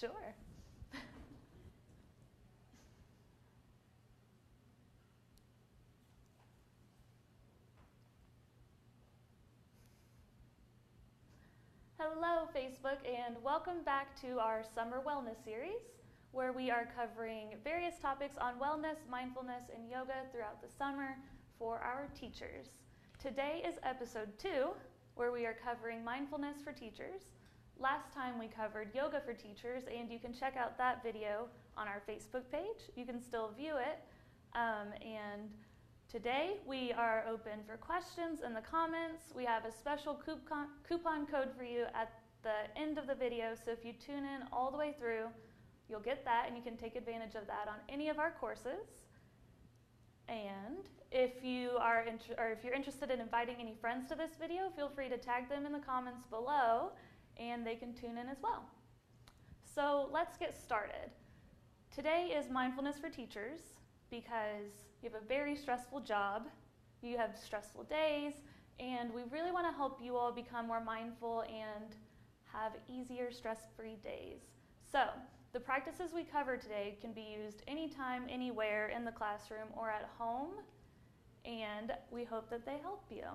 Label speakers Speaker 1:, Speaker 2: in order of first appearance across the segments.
Speaker 1: Sure. Hello, Facebook, and welcome back to our Summer Wellness Series, where we are covering various topics on wellness, mindfulness, and yoga throughout the summer for our teachers. Today is episode 2, where we are covering mindfulness for teachers. Last time we covered yoga for teachers, and you can check out that video on our Facebook page. You can still view it. And today we are open for questions in the comments. We have a special coupon code for you at the end of the video, so if you tune in all the way through, you'll get that and you can take advantage of that on any of our courses. And if you're interested in inviting any friends to this video, feel free to tag them in the comments below and they can tune in as well. So let's get started. Today is mindfulness for teachers because you have a very stressful job, you have stressful days, and we really want to help you all become more mindful and have easier stress-free days. So the practices we cover today can be used anytime, anywhere in the classroom or at home, and we hope that they help you.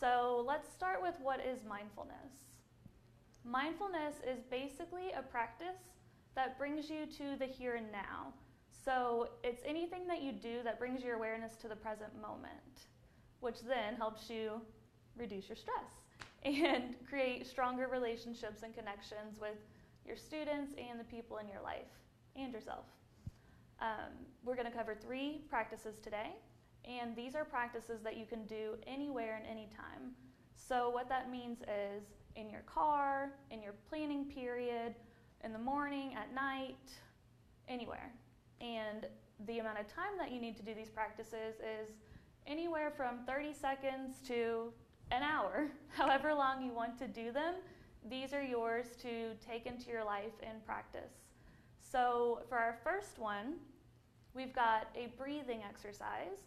Speaker 1: So let's start with what is mindfulness. Mindfulness is basically a practice that brings you to the here and now. So it's anything that you do that brings your awareness to the present moment, which then helps you reduce your stress and create stronger relationships and connections with your students and the people in your life and yourself. We're going to cover 3 practices today, and these are practices that you can do anywhere and anytime. So what that means is in your car, in your planning period, in the morning, at night, anywhere. And the amount of time that you need to do these practices is anywhere from 30 seconds to an hour, however long you want to do them. These are yours to take into your life and practice. So for our first one, we've got a breathing exercise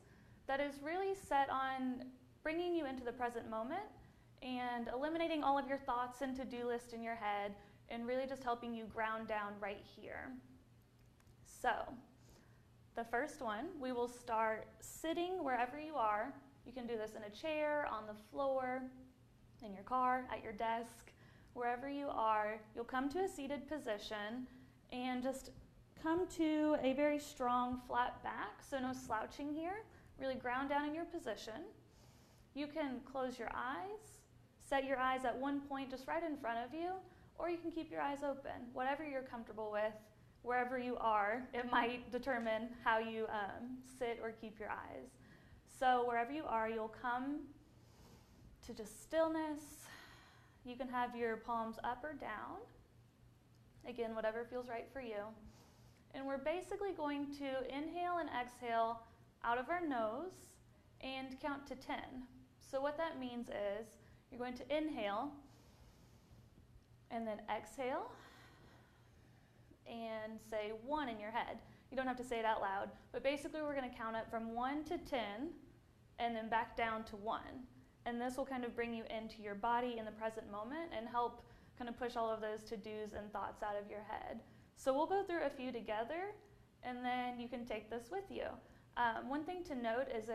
Speaker 1: that is really set on bringing you into the present moment and eliminating all of your thoughts and to-do list in your head and really just helping you ground down right here. So the first one, we will start sitting wherever you are. You can do this in a chair, on the floor, in your car, at your desk, wherever you are. You'll come to a seated position and just come to a very strong flat back, so no slouching here. Really ground down in your position. You can close your eyes, set your eyes at one point just right in front of you, or you can keep your eyes open, whatever you're comfortable with. Wherever you are, it might determine how you sit or keep your eyes. So wherever you are, you'll come to just stillness. You can have your palms up or down. Again, whatever feels right for you. And we're basically going to inhale and exhale out of our nose and count to 10. So what that means is you're going to inhale and then exhale and say 1 in your head. You don't have to say it out loud, but basically we're going to count it from 1 to 10 and then back down to 1. And this will kind of bring you into your body in the present moment and help kind of push all of those to-dos and thoughts out of your head. So we'll go through a few together and then you can take this with you. One thing to note is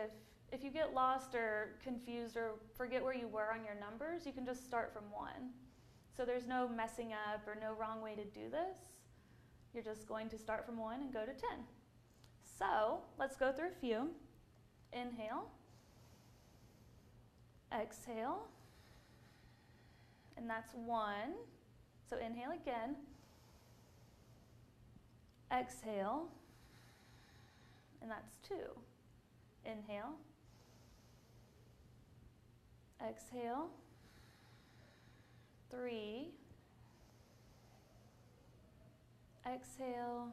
Speaker 1: if you get lost or confused or forget where you were on your numbers, you can just start from 1. So there's no messing up or no wrong way to do this. You're just going to start from 1 and go to 10. So let's go through a few. Inhale, exhale, and that's 1. So inhale again, exhale, and that's 2. Inhale, exhale, 3, exhale,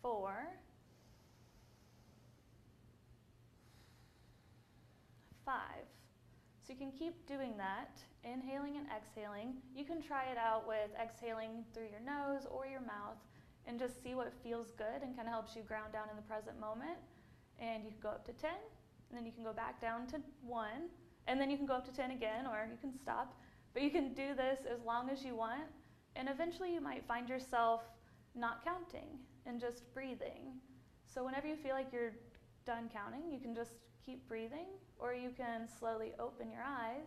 Speaker 1: 4, 5. So you can keep doing that, inhaling and exhaling. You can try it out with exhaling through your nose or your mouth and just see what feels good and kind of helps you ground down in the present moment. And you can go up to 10, and then you can go back down to 1, and then you can go up to 10 again, or you can stop. But you can do this as long as you want, And eventually you might find yourself not counting and just breathing. So whenever you feel like you're done counting, you can just keep breathing, or you can slowly open your eyes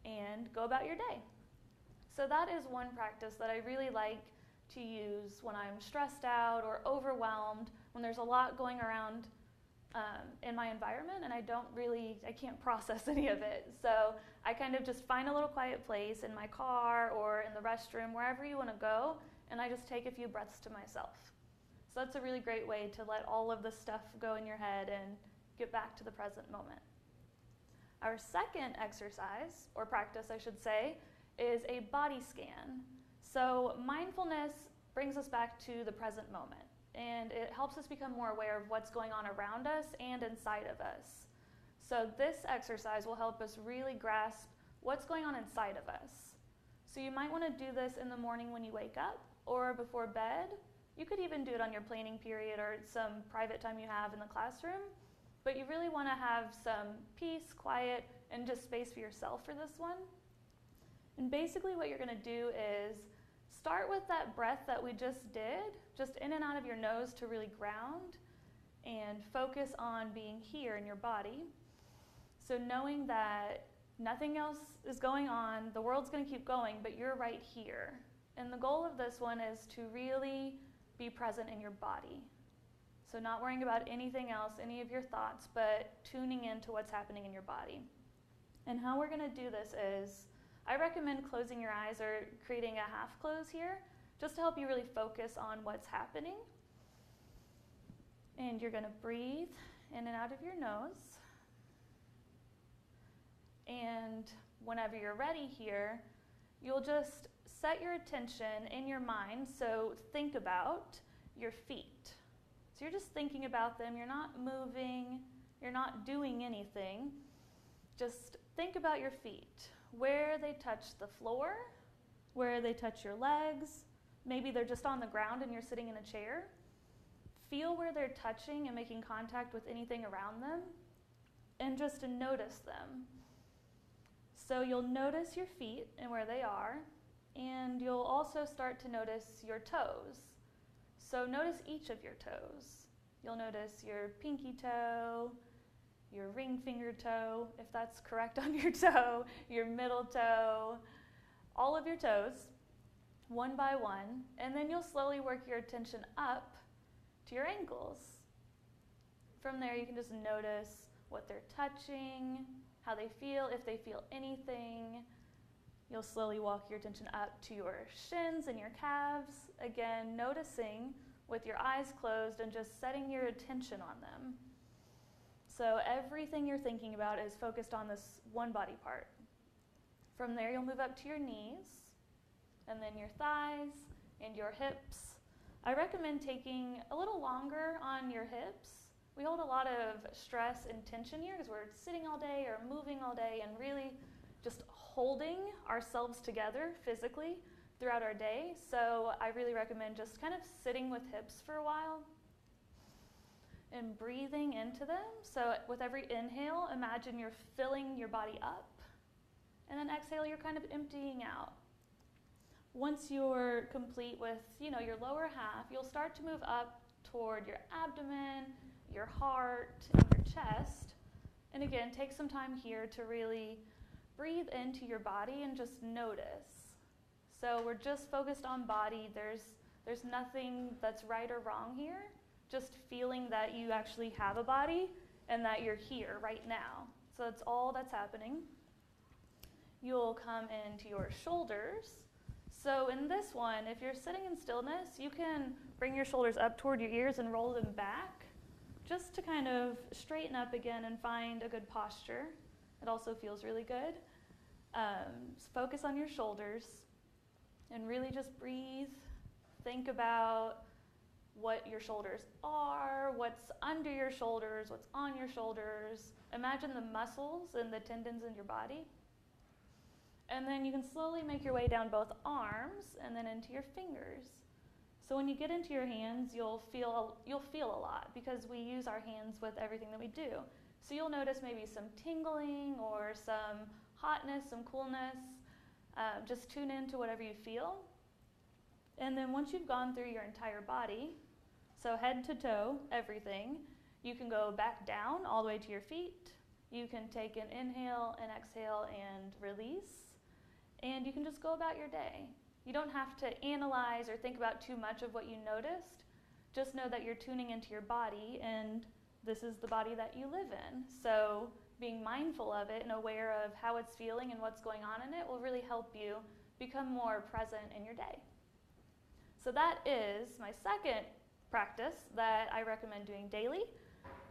Speaker 1: and go about your day. So that is one practice that I really like to use when I'm stressed out or overwhelmed, when there's a lot going around in my environment and I can't process any of it. So I kind of just find a little quiet place in my car or in the restroom, wherever you want to go, and I just take a few breaths to myself. So that's a really great way to let all of the stuff go in your head and get back to the present moment. Our second exercise, or practice I should say, is a body scan. So mindfulness brings us back to the present moment, and it helps us become more aware of what's going on around us and inside of us. So this exercise will help us really grasp what's going on inside of us. So you might want to do this in the morning when you wake up or before bed. You could even do it on your planning period or some private time you have in the classroom, but you really want to have some peace, quiet, and just space for yourself for this one. And basically what you're going to do is start with that breath that we just did, just in and out of your nose to really ground and focus on being here in your body. So knowing that nothing else is going on, the world's going to keep going, but you're right here. And the goal of this one is to really be present in your body. So not worrying about anything else, any of your thoughts, but tuning into what's happening in your body. And how we're going to do this is, I recommend closing your eyes or creating a half close here, just to help you really focus on what's happening. And you're going to breathe in and out of your nose. And whenever you're ready here, you'll just set your attention in your mind, so think about your feet. So you're just thinking about them, you're not moving, you're not doing anything. Just think about your feet, where they touch the floor, where they touch your legs. Maybe they're just on the ground and you're sitting in a chair. Feel where they're touching and making contact with anything around them, and just to notice them. So you'll notice your feet and where they are, and you'll also start to notice your toes. So notice each of your toes. You'll notice your pinky toe, your ring finger toe, if that's correct on your toe, your middle toe, all of your toes, one by one, and then you'll slowly work your attention up to your ankles. From there, you can just notice what they're touching, how they feel, if they feel anything. You'll slowly walk your attention up to your shins and your calves, again, noticing with your eyes closed and just setting your attention on them. So everything you're thinking about is focused on this one body part. From there, you'll move up to your knees, and then your thighs and your hips. I recommend taking a little longer on your hips. We hold a lot of stress and tension here because we're sitting all day or moving all day and really just holding ourselves together physically throughout our day. So I really recommend just kind of sitting with hips for a while and breathing into them. So with every inhale, imagine you're filling your body up, and then exhale, you're kind of emptying out. Once you're complete with, your lower half, you'll start to move up toward your abdomen, your heart, and your chest. And again, take some time here to really breathe into your body and just notice. So we're just focused on body. There's nothing that's right or wrong here. Just feeling that you actually have a body and that you're here right now. So that's all that's happening. You'll come into your shoulders. So in this one, if you're sitting in stillness, you can bring your shoulders up toward your ears and roll them back, just to kind of straighten up again and find a good posture. It also feels really good. Focus on your shoulders and really just breathe. Think about what your shoulders are, what's under your shoulders, what's on your shoulders. Imagine the muscles and the tendons in your body. And then you can slowly make your way down both arms and then into your fingers. So when you get into your hands, you'll feel a lot because we use our hands with everything that we do. So you'll notice maybe some tingling or some hotness, some coolness. Just tune into whatever you feel. And then once you've gone through your entire body, so head to toe, everything, you can go back down all the way to your feet. You can take an inhale and exhale and release. And you can just go about your day. You don't have to analyze or think about too much of what you noticed. Just know that you're tuning into your body, and this is the body that you live in. So being mindful of it and aware of how it's feeling and what's going on in it will really help you become more present in your day. So that is my second practice that I recommend doing daily.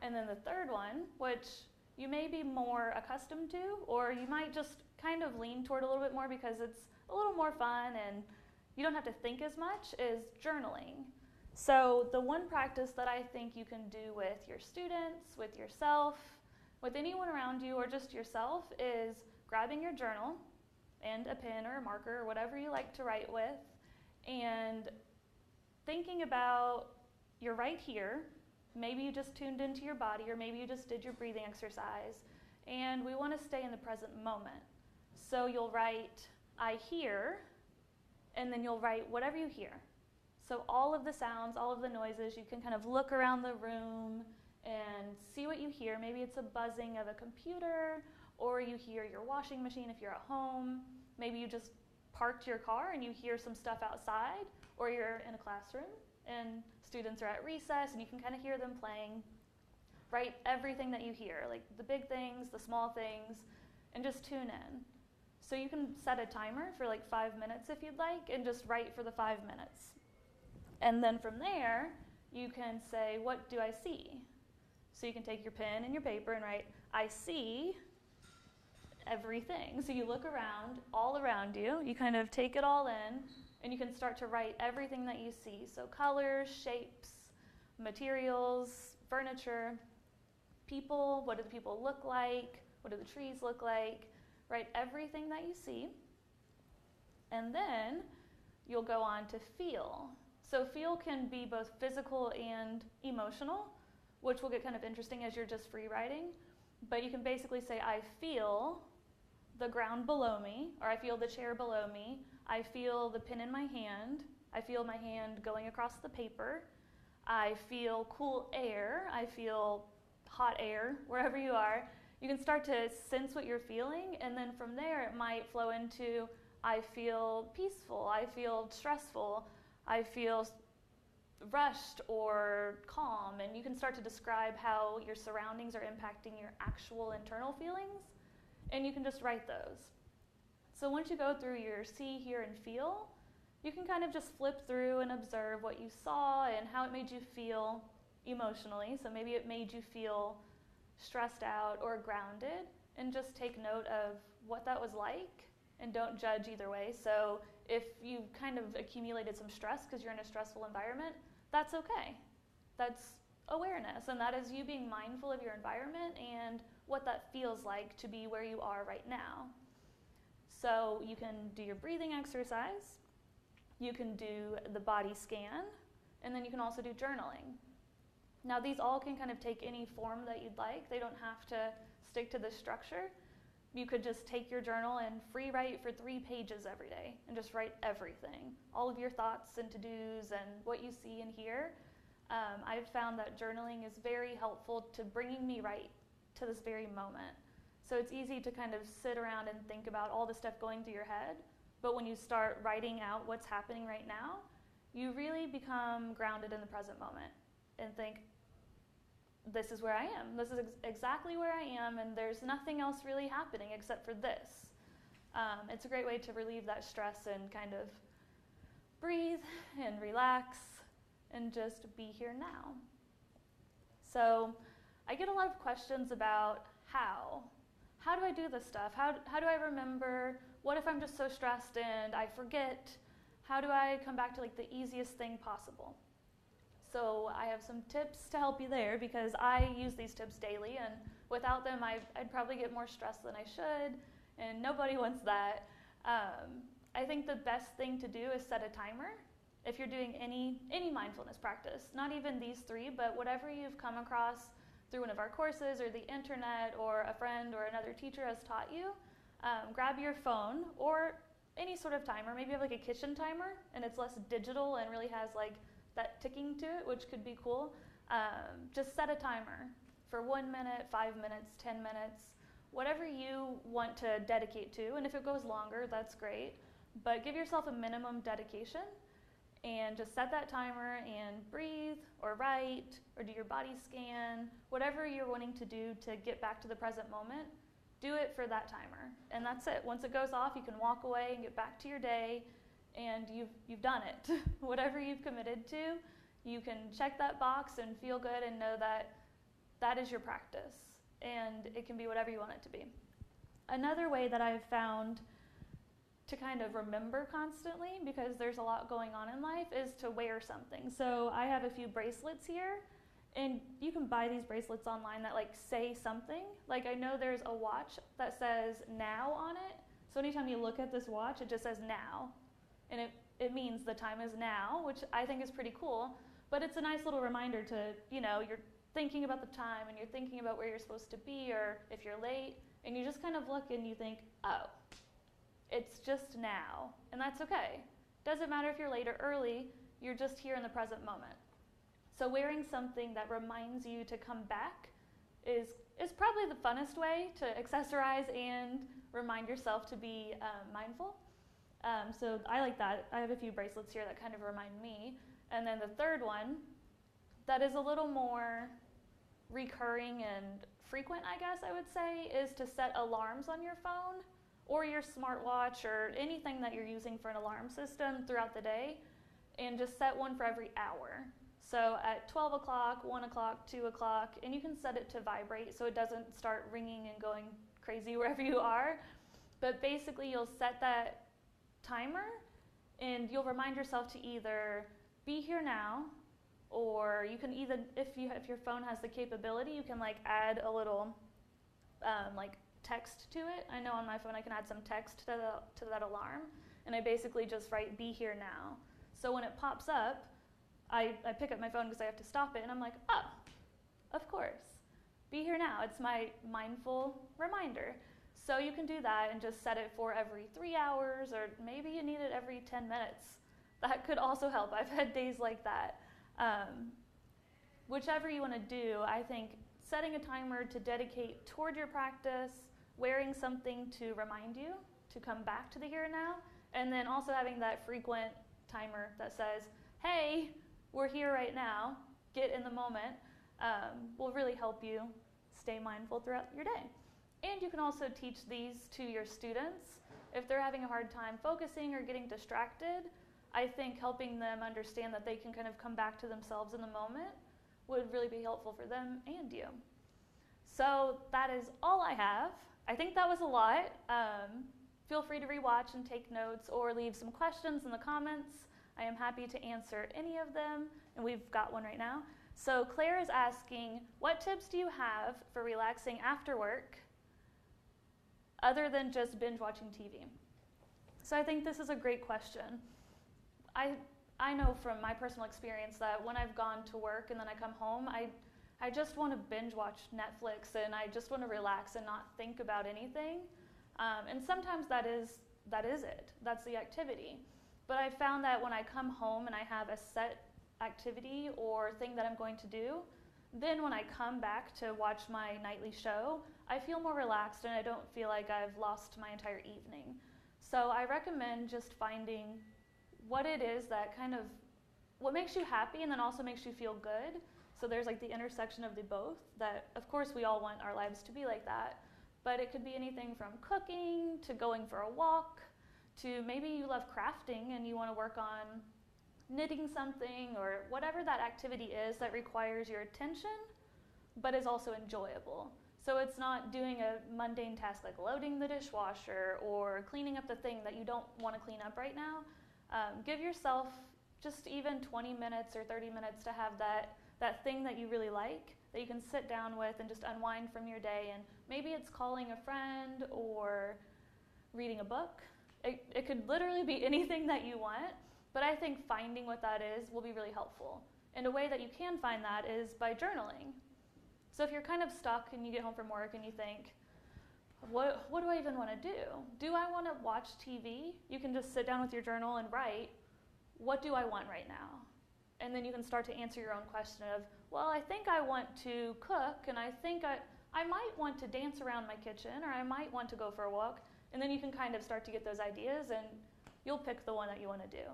Speaker 1: And then the third one, which you may be more accustomed to, or you might just kind of lean toward a little bit more because it's a little more fun and you don't have to think as much, is journaling. So the one practice that I think you can do with your students, with yourself, with anyone around you, or just yourself, is grabbing your journal and a pen or a marker or whatever you like to write with, and thinking about you're right here. Maybe you just tuned into your body, or maybe you just did your breathing exercise, and we want to stay in the present moment. So you'll write, I hear, and then you'll write whatever you hear. So all of the sounds, all of the noises, you can kind of look around the room and see what you hear. Maybe it's a buzzing of a computer, or you hear your washing machine if you're at home. Maybe you just parked your car and you hear some stuff outside, or you're in a classroom and students are at recess and you can kind of hear them playing. Write everything that you hear, like the big things, the small things, and just tune in. So you can set a timer for like 5 minutes if you'd like, and just write for the 5 minutes. And then from there, you can say, what do I see? So you can take your pen and your paper and write, I see everything. So you look around, all around you, you kind of take it all in, and you can start to write everything that you see. So colors, shapes, materials, furniture, people, what do the people look like? What do the trees look like? Write everything that you see. And then you'll go on to feel. So feel can be both physical and emotional, which will get kind of interesting as you're just free writing. But you can basically say, I feel the ground below me, or I feel the chair below me. I feel the pen in my hand. I feel my hand going across the paper. I feel cool air. I feel hot air, wherever you are. You can start to sense what you're feeling, and then from there it might flow into, I feel peaceful, I feel stressful, I feel rushed or calm, and you can start to describe how your surroundings are impacting your actual internal feelings, and you can just write those. So once you go through your see, hear, and feel, you can kind of just flip through and observe what you saw and how it made you feel emotionally. So maybe it made you feel stressed out or grounded, and just take note of what that was like, and don't judge either way. So if you kind of accumulated some stress because you're in a stressful environment, that's okay. That's awareness, and that is you being mindful of your environment and what that feels like to be where you are right now. So you can do your breathing exercise, you can do the body scan, and then you can also do journaling. Now these all can kind of take any form that you'd like. They don't have to stick to this structure. You could just take your journal and free write for 3 pages every day and just write everything, all of your thoughts and to-dos and what you see and hear. I've found that journaling is very helpful to bringing me right to this very moment. So it's easy to kind of sit around and think about all the stuff going through your head, but when you start writing out what's happening right now, you really become grounded in the present moment and think, this is where I am. This is exactly where I am, and there's nothing else really happening except for this. It's a great way to relieve that stress and kind of breathe and relax and just be here now. So I get a lot of questions about how. How do I do this stuff? How do I remember? What if I'm just so stressed and I forget? How do I come back to like the easiest thing possible? So I have some tips to help you there, because I use these tips daily, and without them I'd probably get more stressed than I should, and nobody wants that. I think the best thing to do is set a timer. If you're doing any mindfulness practice, not even these 3, but whatever you've come across through one of our courses or the internet or a friend or another teacher has taught you, grab your phone, or any sort of timer. Maybe you have like a kitchen timer and it's less digital and really has like that ticking to it, which could be cool. Just set a timer for 1 minute, 5 minutes, 10 minutes, whatever you want to dedicate to. And if it goes longer, that's great. But give yourself a minimum dedication and just set that timer and breathe or write or do your body scan, whatever you're wanting to do to get back to the present moment. Do it for that timer, and that's it. Once it goes off, you can walk away and get back to your day, and you've done it. Whatever you've committed to, you can check that box and feel good and know that that is your practice, and it can be whatever you want it to be. Another way that I've found to kind of remember constantly, because there's a lot going on in life, is to wear something. So I have a few bracelets here. And you can buy these bracelets online that like say something. Like I know there's a watch that says now on it. So anytime you look at this watch, it just says now. And it means the time is now, which I think is pretty cool. But it's a nice little reminder to, you're thinking about the time and you're thinking about where you're supposed to be or if you're late. And you just kind of look and you think, oh, it's just now. And that's okay. Doesn't matter if you're late or early, you're just here in the present moment. So wearing something that reminds you to come back is probably the funnest way to accessorize and remind yourself to be mindful. So I like that. I have a few bracelets here that kind of remind me. And then the third one that is a little more recurring and frequent, I guess I would say, is to set alarms on your phone or your smartwatch or anything that you're using for an alarm system throughout the day, and just set one for every hour. So at 12 o'clock, 1 o'clock, 2 o'clock, and you can set it to vibrate so it doesn't start ringing and going crazy wherever you are. But basically you'll set that timer and you'll remind yourself to either be here now, or you can either, if your phone has the capability, you can like add a little like text to it. I know on my phone I can add some text to that alarm, and I basically just write be here now. So when it pops up, I pick up my phone because I have to stop it, and I'm like, oh, of course, be here now. It's my mindful reminder. So you can do that and just set it for every 3 hours, or maybe you need it every 10 minutes. That could also help. I've had days like that. Whichever you want to do, I think setting a timer to dedicate toward your practice, wearing something to remind you to come back to the here and now, and then also having that frequent timer that says, hey, we're here right now, get in the moment, will really help you stay mindful throughout your day. And you can also teach these to your students. If they're having a hard time focusing or getting distracted, I think helping them understand that they can kind of come back to themselves in the moment would really be helpful for them and you. So that is all I have. I think that was a lot. Feel free to rewatch and take notes or leave some questions in the comments. I am happy to answer any of them, and we've got one right now. So Claire is asking, what tips do you have for relaxing after work other than just binge watching TV? So I think this is a great question. I know from my personal experience that when I've gone to work and then I come home, I just want to binge watch Netflix and I just want to relax and not think about anything. And sometimes that is it. That's the activity. But I found that when I come home and I have a set activity or thing that I'm going to do, then when I come back to watch my nightly show, I feel more relaxed and I don't feel like I've lost my entire evening. So I recommend just finding what it is that kind of, what makes you happy and then also makes you feel good. So there's like the intersection of the both that, of course, we all want our lives to be like that. But it could be anything from cooking to going for a walk to maybe you love crafting and you want to work on knitting something or whatever that activity is that requires your attention but is also enjoyable. So it's not doing a mundane task like loading the dishwasher or cleaning up the thing that you don't want to clean up right now. Give yourself just even 20 minutes or 30 minutes to have that thing that you really like that you can sit down with and just unwind from your day. And maybe it's calling a friend or reading a book. It could literally be anything that you want, but I think finding what that is will be really helpful. And a way that you can find that is by journaling. So if you're kind of stuck and you get home from work and you think, what do I even want to do? Do I want to watch TV? You can just sit down with your journal and write, what do I want right now? And then you can start to answer your own question of, well, I think I want to cook, and I think I might want to dance around my kitchen, or I might want to go for a walk. And then you can kind of start to get those ideas, and you'll pick the one that you want to do.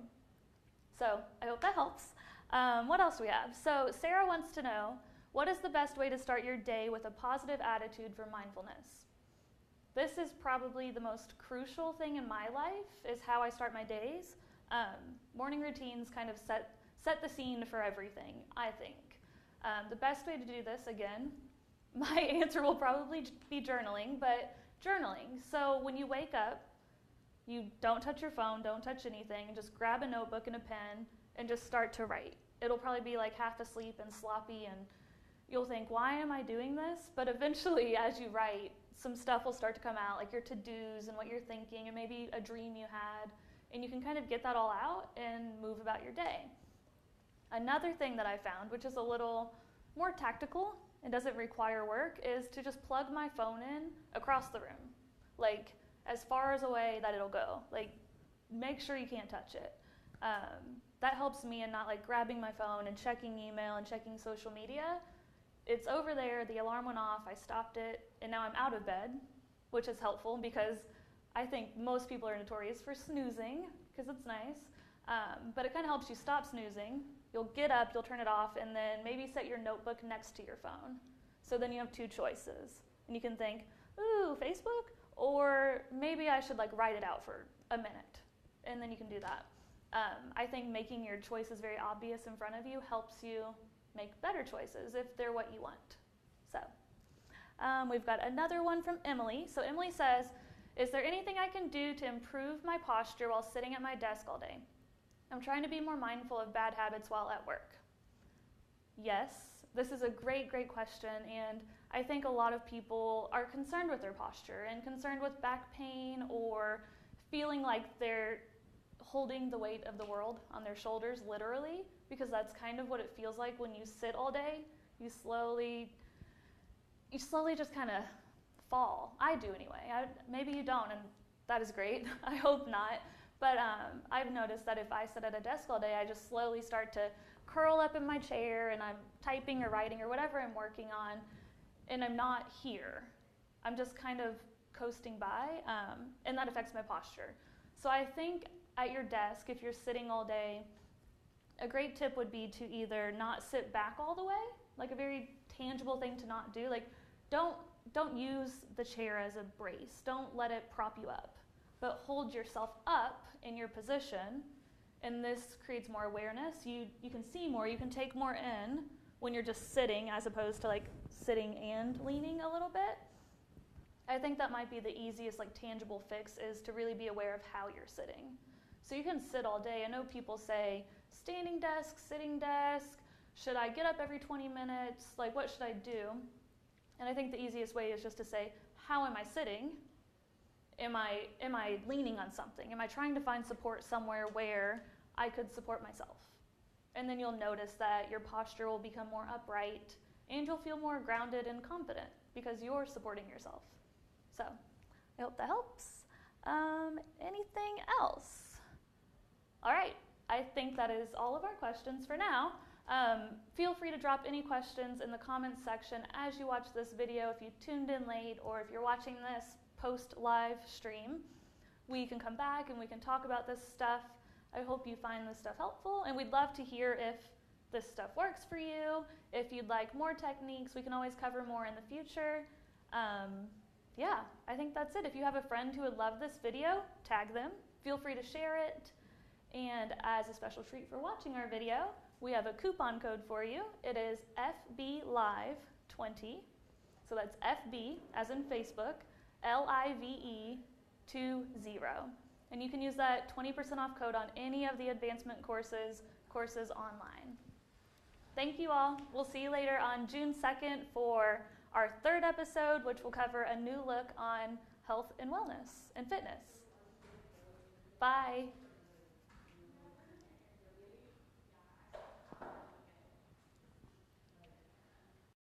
Speaker 1: So I hope that helps. What else do we have? So Sarah wants to know, what is the best way to start your day with a positive attitude for mindfulness? This is probably the most crucial thing in my life, is how I start my days. Morning routines kind of set the scene for everything, I think. The best way to do this, again, my answer will probably be journaling, but journaling. So when you wake up, you don't touch your phone, don't touch anything, just grab a notebook and a pen and just start to write. It'll probably be like half asleep and sloppy, and you'll think, why am I doing this? But eventually, as you write, some stuff will start to come out, like your to-dos and what you're thinking, and maybe a dream you had, and you can kind of get that all out and move about your day. Another thing that I found, which is a little more tactical and doesn't require work, is to just plug my phone in across the room, like as far as away that it'll go. Like, make sure you can't touch it. That helps me in not like grabbing my phone and checking email and checking social media. It's over there, the alarm went off, I stopped it, and now I'm out of bed, which is helpful because I think most people are notorious for snoozing, because it's nice. But it kind of helps you stop snoozing. You'll get up, you'll turn it off, and then maybe set your notebook next to your phone. So then you have two choices. And you can think, ooh, Facebook? Or maybe I should like write it out for a minute. And then you can do that. I think making your choices very obvious in front of you helps you make better choices if they're what you want. So we've got another one from Emily. So Emily says, is there anything I can do to improve my posture while sitting at my desk all day? I'm trying to be more mindful of bad habits while at work. Yes, this is a great, great question, and I think a lot of people are concerned with their posture and concerned with back pain or feeling like they're holding the weight of the world on their shoulders, literally, because that's kind of what it feels like when you sit all day. You slowly just kind of fall. I do anyway. Maybe you don't, and that is great. I hope not. But I've noticed that if I sit at a desk all day, I just slowly start to curl up in my chair, and I'm typing or writing or whatever I'm working on, and I'm not here. I'm just kind of coasting by, and that affects my posture. So I think at your desk, if you're sitting all day, a great tip would be to either not sit back all the way, like a very tangible thing to not do. Like, don't use the chair as a brace. Don't let it prop you up, but hold yourself up in your position, and this creates more awareness. You can see more, you can take more in when you're just sitting as opposed to like sitting and leaning a little bit. I think that might be the easiest like tangible fix, is to really be aware of how you're sitting. So you can sit all day. I know people say standing desk, sitting desk, should I get up every 20 minutes? Like, what should I do? And I think the easiest way is just to say, how am I sitting? Am I leaning on something? Am I trying to find support somewhere where I could support myself? And then you'll notice that your posture will become more upright, and you'll feel more grounded and confident because you're supporting yourself. So I hope that helps. Anything else? All right, I think that is all of our questions for now. Feel free to drop any questions in the comments section as you watch this video. If you tuned in late, or if you're watching this post-live stream, we can come back and we can talk about this stuff. I hope you find this stuff helpful, and we'd love to hear if this stuff works for you. If you'd like more techniques, we can always cover more in the future. Yeah, I think that's it. If you have a friend who would love this video, tag them. Feel free to share it. And as a special treat for watching our video, we have a coupon code for you. It is FBLive20. So that's FB, as in Facebook, LIVE20. And you can use that 20% off code on any of the advancement courses online. Thank you all. We'll see you later on June 2nd for our third episode, which will cover a new look on health and wellness and fitness. Bye.